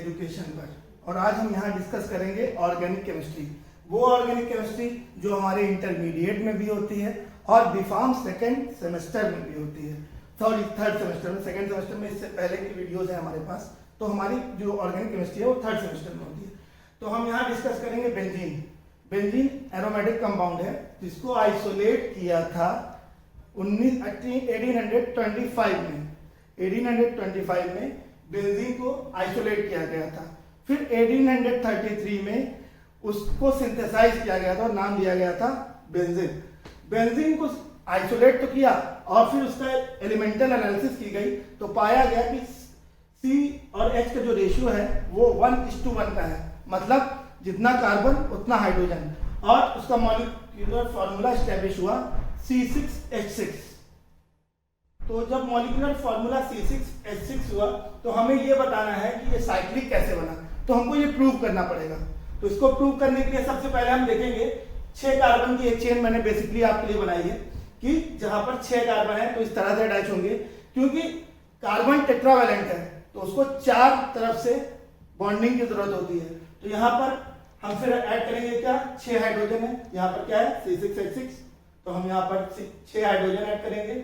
Education पर। और आज हम यहाँ डिस्कस करेंगे ऑर्गेनिक केमिस्ट्री, वो ऑर्गेनिक केमिस्ट्री जो हमारे इंटरमीडिएट में भी होती है और बीफार्म सेकेंड सेमेस्टर में भी होती है, सॉरी थर्ड सेमेस्टर में। सेकेंड सेमेस्टर में इससे पहले की वीडियोज है हमारे पास, तो हमारी जो ऑर्गेनिक केमिस्ट्री है वो थर्ड सेमेस्टर में होती है। तो हम यहाँ डिस्कस करेंगे बेंजीन। बेंजीन एरोमेटिक कंपाउंड है जिसको आइसोलेट किया था 1825 में। 1825 में बेंजीन को आइसोलेट किया गया था। फिर 1833 में उसको सिंथेसाइज किया गया था और नाम दिया गया था बेंजीन। बेंजीन को आइसोलेट तो किया और फिर उसका एलिमेंटल एनालिसिस की गई तो पाया गया कि C और H का जो रेशियो है वो 1:1 का है, मतलब जितना कार्बन उतना हाइड्रोजन। और उसका मॉलिक्यूलर फॉर्मूला एस्टेब्लिश हुआ C6H6। तो जब मॉलिक्यूलर फॉर्मूला C6H6 हुआ तो हमें ये बताना है कि ये साइक्लिक कैसे बना, तो हमको ये प्रूव करना पड़ेगा। तो इसको प्रूव करने के लिए सबसे पहले हम देखेंगे 6 कार्बन की एक चेन मैंने बेसिकली आपके लिए बनाई है कि जहां पर 6 कार्बन है तो इस तरह से अटैच होंगे। क्योंकि कार्बन टेट्रावैलेंट है तो उसको 4 तरफ से बॉन्डिंग की जरूरत होती है। तो यहाँ पर हम फिर ऐड करेंगे क्या, 6 हाइड्रोजन है, यहाँ पर क्या है C6H6, तो हम यहाँ पर 6 हाइड्रोजन ऐड करेंगे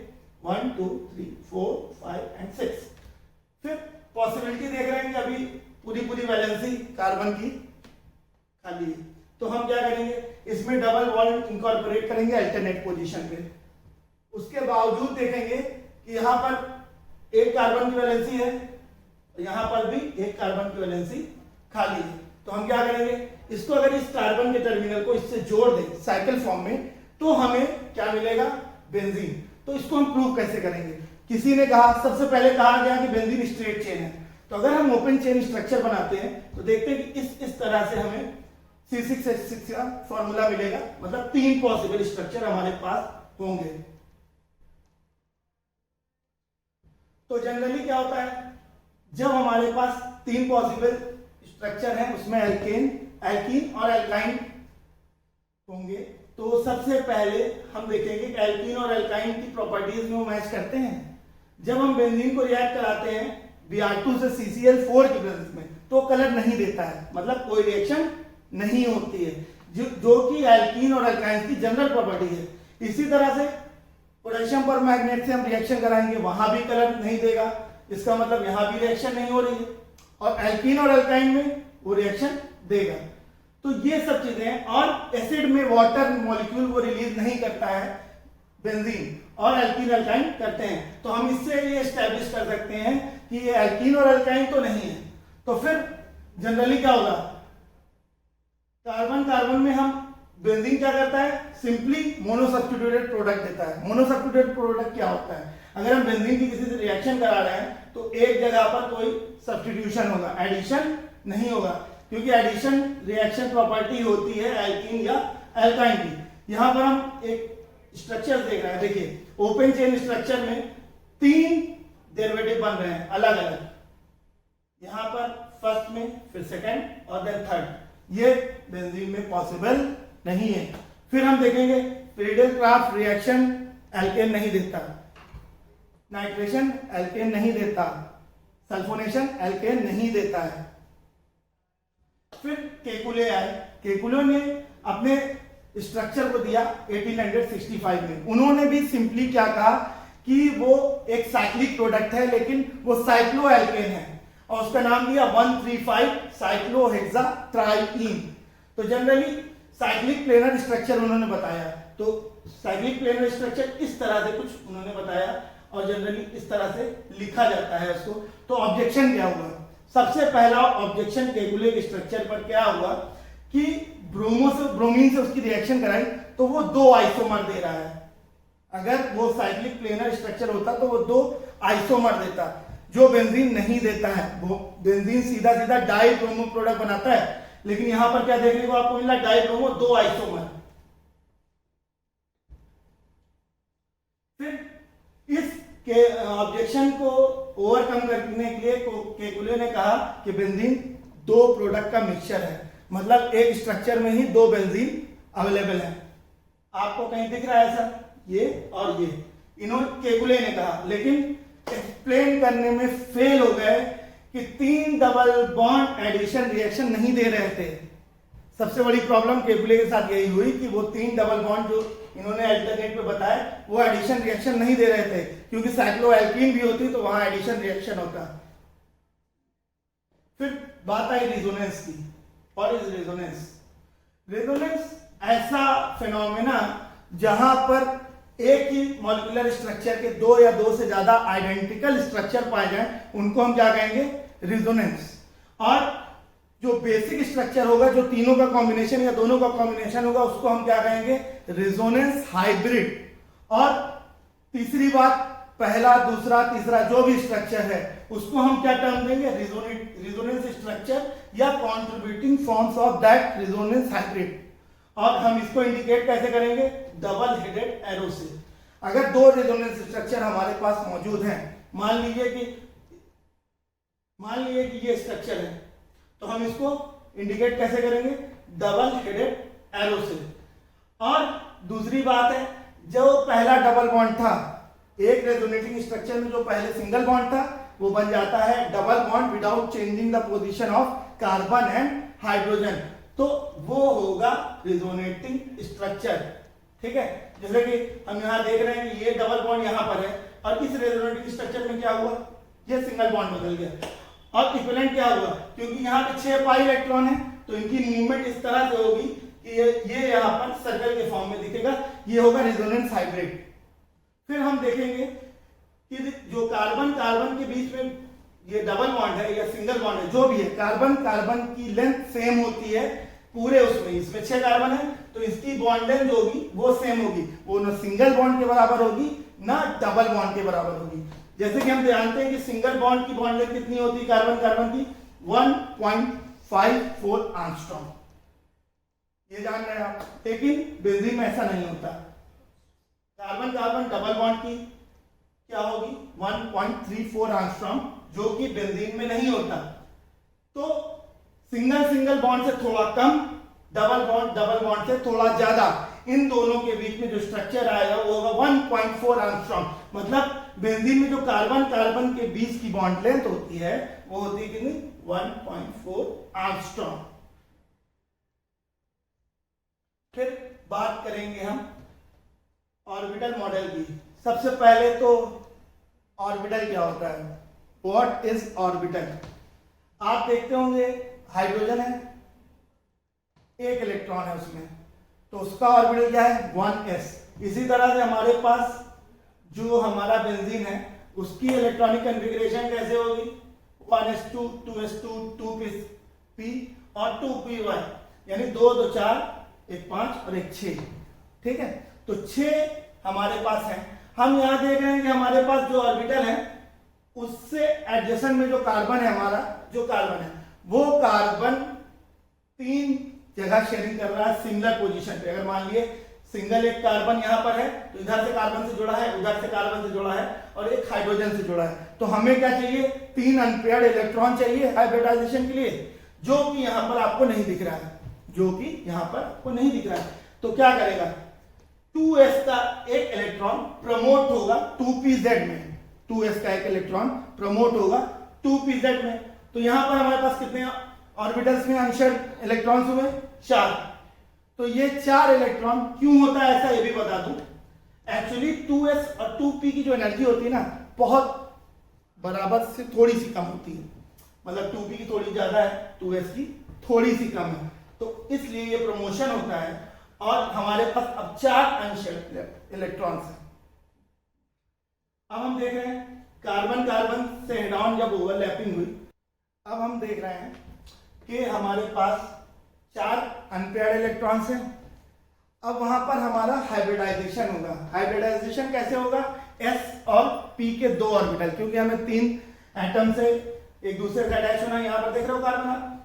1 2 3 4 5 and 6। फिर पॉसिबिलिटी देख रहे हैं कि अभी पूरी वैलेंसी कार्बन की खाली है, तो हम क्या करेंगे इसमें डबल बॉन्ड इनकॉर्पोरेट करेंगे अल्टरनेट पोजीशन पे। उसके बावजूद देखेंगे कि यहाँ पर एक कार्बन की वैलेंसी है, यहाँ पर भी एक कार्बन की वैलेंसी खाली है। तो हम क्या करेंगे, इसको अगर इस कार्बन के टर्मिनल को इससे जोड़ दें साइकिल फॉर्म में तो हमें क्या मिलेगा, बेंजीन। तो इसको हम प्रूव कैसे करेंगे, किसी ने कहा, सबसे पहले कहा गया कि बेंजीन स्ट्रेट चेन है। तो अगर हम ओपन चेन स्ट्रक्चर बनाते हैं तो देखते हैं कि इस तरह से हमें C6H6 का फॉर्मूला मिलेगा, मतलब 3 पॉसिबल स्ट्रक्चर हमारे पास होंगे। तो जनरली क्या होता है, जब हमारे पास 3 पॉसिबल स्ट्रक्चर हैं उसमें एल्कीन और एल्काइन होंगे, तो सबसे पहले हम देखेंगे कि एल्कीन और एल्काइन की प्रॉपर्टीज में वो मैच करते हैं। जब हम बेंजीन को रिएक्ट कराते हैं Br2 से CCl4 की प्रेजेंस में तो कलर नहीं देता है, मतलब कोई रिएक्शन नहीं होती है, जो कि एल्कीन और एल्काइन की जनरल प्रॉपर्टी है। इसी तरह से पोटेशियम पर मैग्नेट से हम रिएक्शन कराएंगे, वहां भी कलर नहीं देगा, इसका मतलब यहां भी रिएक्शन नहीं हो रही है। और एल्कीन और एल्काइन में वो रिएक्शन देगा। तो ये सब चीजें हैं। और एसिड में वाटर मॉलिक्यूल को रिलीज नहीं करता है बेंजीन, और एल्कीन एल्काइन करते हैं। तो हम इससे ये एस्टैब्लिश कर सकते हैं कि ये एल्कीन और एल्काइन तो नहीं है। तो फिर जनरली क्या होगा, कार्बन में हम बेंजीन क्या करता है, सिंपली मोनोसब्स्टिट्यूटेड प्रोडक्ट देता है। मोनोसब्स्टिट्यूटेड प्रोडक्ट क्या होता है, अगर हम बेंजीन की किसी से रिएक्शन करा रहे हैं तो एक जगह पर कोई सब्स्टिट्यूशन होगा, एडिशन नहीं होगा, क्योंकि एडिशन रिएक्शन प्रॉपर्टी होती है एल्कीन या एल्काइन की। यहां पर हम एक स्ट्रक्चर देख रहे हैं, देखिए ओपन चेन स्ट्रक्चर में 3 डेरिवेटिव बन रहे हैं अलग अलग, यहां पर फर्स्ट में, फिर सेकंड और देन थर्ड। ये बेंजीन में पॉसिबल नहीं है। फिर हम देखेंगे फ्रीडल-क्राफ्ट रिएक्शन एल्केन नहीं देता, नाइट्रेशन एल्केन नहीं देता, सल्फोनेशन एल्केन नहीं देता है। फिर केकुले आए, केकुले ने अपने स्ट्रक्चर को दिया 1865 में। उन्होंने भी सिंपली क्या कहा कि वो एक साइक्लिक प्रोडक्ट है लेकिन वो साइक्लो एल्केन है और उसका नाम दिया 135 साइक्लोहेक्साट्राईन। तो जनरली साइक्लिक प्लेनर स्ट्रक्चर उन्होंने बताया, तो साइक्लिक प्लेनर स्ट्रक्चर इस तरह से कुछ उन्होंने बताया और जनरली इस तरह से लिखा जाता है उसको। तो ऑब्जेक्शन क्या हुआ, सबसे पहला ऑब्जेक्शन केकुले के स्ट्रक्चर पर क्या हुआ कि ब्रोमीन से उसकी रिएक्शन कराई तो वो 2 आइसोमर दे रहा है। अगर वो साइक्लिक प्लेनर स्ट्रक्चर होता तो वो 2 आइसोमर देता, जो बेंजीन नहीं देता है। वो बेंजीन सीधा डाइब्रोमो प्रोडक्ट बनाता है, लेकिन यहां पर क्या देखने को आपको मिला, डाइब्रोमो 2 आइसोमर। फिर इस के ऑब्जेक्शन को ओवरकम करने के लिए केकुले ने कहा कि बेंजीन 2 प्रोडक्ट का मिक्सचर है, मतलब एक स्ट्रक्चर में ही 2 बेंजीन अवेलेबल है। आपको कहीं दिख रहा है ऐसा, ये और ये, इन्होंने केकुले ने कहा, लेकिन एक्सप्लेन करने में फेल हो गए कि 3 डबल बॉन्ड एडिशन रिएक्शन नहीं दे रहे थे। सबसे बड़ी प्रॉब्लम केबुले के साथ यही हुई कि वो 3 डबल बॉन्ड जो इन्होंने अल्टरनेट पे बताया वो एडिशन रिएक्शन नहीं दे रहे थे, क्योंकि साइक्लोएल्कीन भी होती तो वहां एडिशन रिएक्शन होता। फिर बात आई रेजोनेंस की। और इज रेजोनेंस, रेजोनेंस ऐसा फिनोमेना जहां पर एक ही मॉलिक्यूलर स्ट्रक्चर के 2 या 2 से ज्यादा आइडेंटिकल स्ट्रक्चर पाए जाए, उनको हम क्या कहेंगे, रेजोनेंस। और जो बेसिक स्ट्रक्चर होगा, जो तीनों का कॉम्बिनेशन या दोनों का कॉम्बिनेशन होगा, उसको हम क्या कहेंगे, रेजोनेंस हाइब्रिड। और तीसरी बात, पहला दूसरा तीसरा जो भी स्ट्रक्चर है उसको हम क्या टर्म देंगे, रेजोनेंस स्ट्रक्चर या contributing forms of that resonance hybrid. और हम इसको इंडिकेट कैसे करेंगे, डबल हेडेड एरो से। अगर 2 रेजोनेंस स्ट्रक्चर हमारे पास मौजूद हैं, मान लीजिए कि ये स्ट्रक्चर है, तो हम इसको इंडिकेट कैसे करेंगे, डबल हेडेड एरो से। और दूसरी बात है, जो पहला डबल बॉन्ड था एक रेजोनेटिंग स्ट्रक्चर में, जो पहले सिंगल बॉन्ड था वो बन जाता है double bond without changing the position of carbon and hydrogen, तो वो होगा रेजोनेटिंग स्ट्रक्चर। ठीक है, जैसे कि हम यहां देख रहे हैं कि ये डबल बॉन्ड यहां पर है, और इस रेजोनेटिंग स्ट्रक्चर में क्या हुआ, ये सिंगल बॉन्ड बदल गया। और इक्विवेलेंट क्या हुआ, क्योंकि यहाँ पे 6 पाई इलेक्ट्रॉन है, तो इनकी मूवमेंट इस तरह से होगी कि ये यहाँ पर सर्कल के फॉर्म में दिखेगा, ये होगा रेजोनेंस हाइब्रिड। फिर हम देखेंगे कि जो कार्बन कार्बन के बीच में ये डबल बॉन्ड है या सिंगल बॉन्ड है, जो भी है, कार्बन कार्बन की लेंथ सेम होती है पूरे उसमें, इसमें 6 कार्बन है तो इसकी बॉन्ड लेंथ जो होगी वो सेम होगी, वो ना सिंगल बॉन्ड के बराबर होगी ना डबल बॉन्ड के बराबर होगी। जैसे कि हम जानते हैं कि सिंगल बॉन्ड की बॉन्ड लेंथ कितनी होती है कार्बन कार्बन की, 1.54 एंगस्ट्रॉम, ये जान रहे हैं आप। लेकिन बेंजीन में ऐसा नहीं होता, कार्बन कार्बन डबल बॉन्ड की क्या होगी 1.34 एंगस्ट्रॉम, जो कि बेंजीन में नहीं होता। तो सिंगल बॉन्ड से थोड़ा कम, डबल बॉन्ड से थोड़ा ज्यादा, इन दोनों के बीच में जो स्ट्रक्चर आएगा वो होगा 1.4 एंगस्ट्रॉम। मतलब बेंजीन में जो कार्बन कार्बन के बीच की बॉन्ड लेंथ होती है वो होती है कितनी, 1.4 एंगस्ट्रॉम। फिर बात करेंगे हम ऑर्बिटल मॉडल की। सबसे पहले तो ऑर्बिटल क्या होता है, व्हाट इज ऑर्बिटल। आप देखते होंगे हाइड्रोजन है, एक इलेक्ट्रॉन है उसमें, तो उसका ऑर्बिटल क्या है 1s। इसी तरह से हमारे पास जो हमारा बेंजीन है उसकी इलेक्ट्रॉनिक कॉन्फ़िगरेशन कैसे होगी, 1s2 2s2 2p और 2py, यानी 2 2 4 1 5 और 1 6। ठीक है, तो 6 हमारे पास है। हम यहां देख रहे हैं कि हमारे पास जो ऑर्बिटल है उससे एडजेसेंट में जो कार्बन है, हमारा जो कार्बन है वो कार्बन 3 जगह शेयरिंग कर रहा है सिमिलर पोजीशन पे। अगर मान लिए सिंगल एक कार्बन यहां पर है तो इधर से कार्बन से जुड़ा है, उधर से कार्बन से जुड़ा है और एक हाइड्रोजन से जुड़ा है, तो हमें क्या चाहिए, 3 अनपेयर्ड इलेक्ट्रॉन चाहिए हाइब्रिडाइजेशन के लिए, जो कि यहां पर आपको नहीं दिख रहा है, जो कि यहां पर आपको नहीं दिख रहा है। तो क्या करेगा, 2s का एक इलेक्ट्रॉन प्रमोट होगा 2pz में, 2s का एक इलेक्ट्रॉन प्रमोट होगा 2pz में। तो यहां पर हमारे पास कितने ऑर्बिटल्स में अनशेयर्ड इलेक्ट्रॉन्स हुए, 4। तो ये 4 इलेक्ट्रॉन क्यों होता है ऐसा ये भी बता दूं। एक्चुअली 2s और 2p की जो एनर्जी होती है ना बहुत बराबर से थोड़ी सी कम होती है, मतलब 2p की थोड़ी ज्यादा है, 2s की थोड़ी सी कम है, तो इसलिए ये प्रमोशन होता है। और हमारे पास अब 4 अनशेयर्ड इलेक्ट्रॉन्स हैं। अब हम देख रहे हैं कार्बन कार्बन से हेड ऑन जब ओवरलैपिंग हुई, अब हम देख रहे हैं कि हमारे पास 4 अनपेयर्ड इलेक्ट्रॉन्स हैं। अब वहां पर हमारा हाइब्रिडाइजेशन होगा। हाइब्रिडाइजेशन कैसे होगा, s और p के 2 ऑर्बिटल, क्योंकि हमें 3 एटम से एक दूसरे से अटैच होना। यहां पर देख रहे हो कार्बन,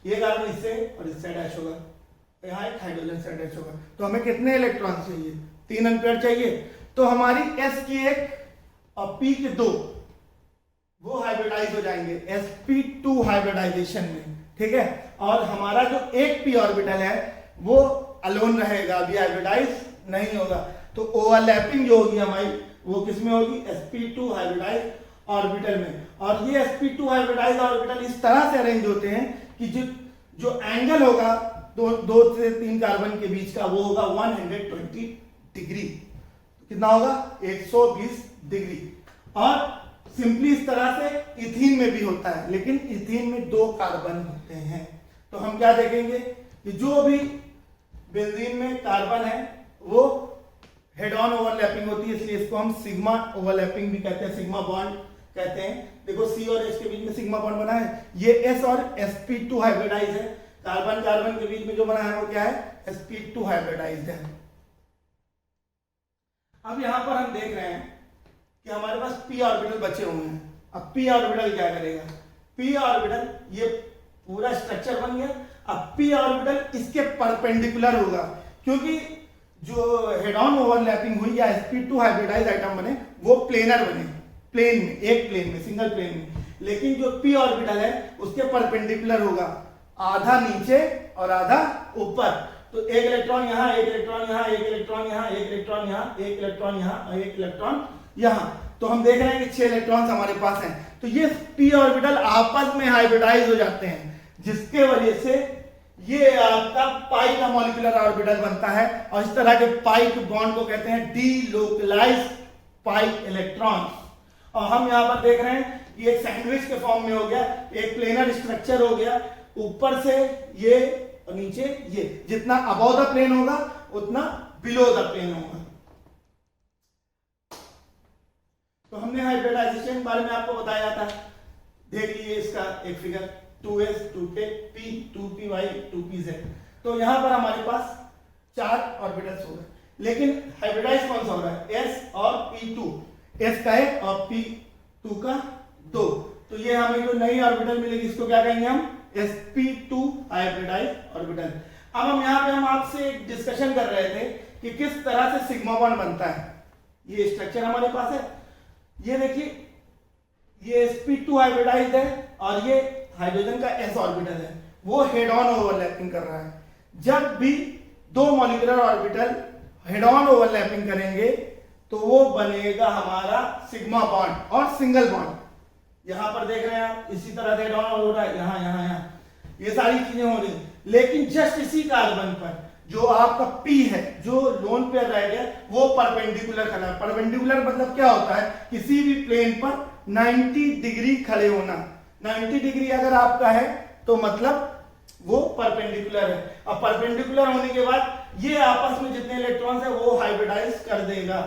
ये कार्बन इससे और इससे अटैच होगा, यहाँ एक हाइड्रोजन से अटैच होगा। तो हमें कितने इलेक्ट्रॉन चाहिए, 3 अनपेयर चाहिए। तो हमारी s की 1 और p के 2 वो हाइब्रिडाइज हो जाएंगे sp2 हाइब्रिडाइजेशन में। ठीक है, और हमारा जो एक p ऑर्बिटल है वो अलोन रहेगा, अभी हाइब्रिडाइज नहीं होगा। तो ओवरलैपिंग जो होगी हमारी वो किसमें होगी, sp2 हाइब्रिडाइज। ऑर्बिटल में। और ये sp2 हाइब्रिडाइज ऑर्बिटल इस तरह से अरेंज होते हैं कि जो एंगल होगा दो से तीन कार्बन के बीच का वो होगा 120 डिग्री। कितना होगा? 120 डिग्री। और सिंपली इस तरह से इथीन में भी होता है, लेकिन इथीन में 2 कार्बन होते हैं। तो हम क्या देखेंगे कि जो भी बेंजीन में कार्बन है वो हेड ऑन ओवरलैपिंग होती है, इसलिए इसको हम सिग्मा ओवरलैपिंग भी कहते हैं, सिग्मा बॉन्ड कहते हैं। देखो C और H के बीच में सिग्मा बॉन्ड बना है, ये S और sp2 हाइब्रिडाइज है। कार्बन कार्बन के बीच में जो बना है वो क्या है? sp2 हाइब्रिडाइज है। अब यहां पर हम देख रहे हैं कि हमारे पास p ऑर्बिटल बचे हुए हैं। अब p ऑर्बिटल क्या करेगा? p ऑर्बिटल ये पूरा स्ट्रक्चर बन गया। अब p ऑर्बिटल इसके परपेंडिकुलर होगा, क्योंकि जो हेड ऑन ओवरलैपिंग हुई या sp2 हाइब्रिडाइज आइटम बने वो प्लेनर बने, प्लेन में, एक प्लेन में, सिंगल प्लेन में। लेकिन जो p ऑर्बिटल है उसके परपेंडिकुलर होगा, आधा नीचे और आधा ऊपर। तो एक इलेक्ट्रॉन यहाँ, एक इलेक्ट्रॉन यहाँ, एक इलेक्ट्रॉन यहाँ, एक इलेक्ट्रॉन यहाँ, एक इलेक्ट्रॉन यहाँ और एक इलेक्ट्रॉन यहाँ। तो हम देख रहे हैं कि 6 इलेक्ट्रॉन्स हमारे पास हैं। तो ये p ऑर्बिटल आपस में हाइब्रिडाइज हो जाते हैं, जिसके वजह से ये आपका पाई का मॉलिक्यूलर ऑर्बिटल बनता है। और इस तरह के पाई के बॉन्ड को कहते हैं डीलोकलाइज्ड पाई इलेक्ट्रॉन्स। और हम यहाँ पर देख रहे हैं कि एक सैंडविच के फॉर्म में हो गया, एक प्लेनर स्ट्रक्चर हो गया, ऊपर से ये और नीचे ये। जितना अबव द प्लेन होगा उतना बिलो द प्लेन होगा। तो हमने हाइब्रिडाइजेशन के बारे में आपको बताया था, देख लीजिए इसका एक figure 2s 2k p 2py 2pz। तो यहां पर हमारे पास 4 ऑर्बिटल्स हो गए, लेकिन हाइब्रिडाइज कौन सा हो रहा है? s और p2, s का 1 और p2 का 2। तो ये हमें जो नई ऑर्बिटल मिलेगी इसको क्या कहेंगे हम? sp2 hybridise orbital. अब हम यहाँ पे हम आपसे एक डिस्कशन कर रहे थे कि किस तरह से सिग्मा बॉन्ड बनता है। ये स्ट्रक्चर हमारे पास है, ये देखिए, ये sp2 हाइब्रिडाइज है और ये हाइड्रोजन का s ऑर्बिटल है, वो हेड ऑन ओवरलैपिंग कर रहा है। जब भी 2 molecular orbital head on overlapping करेंगे तो वो बनेगा हमारा सिग्मा बॉन्ड और सिंगल बॉन्ड। यहां पर देख रहे हैं आप, इसी तरह से हेड ऑन हो रहा है, यहां यहां यहां, ये सारी चीजें हो रही हैं। लेकिन जस्ट इसी कार्बन पर जो आपका p है, जो लोन पेयर रह गया, वो परपेंडिकुलर खड़ा है। परपेंडिकुलर मतलब क्या होता है? किसी भी प्लेन पर 90 डिग्री खड़े होना। 90 डिग्री अगर आपका है तो मतलब वो परपेंडिकुलर है। अब परपेंडिकुलर होने के बाद ये आपस में जितने इलेक्ट्रॉन्स है वो हाइब्रिडाइज कर देगा।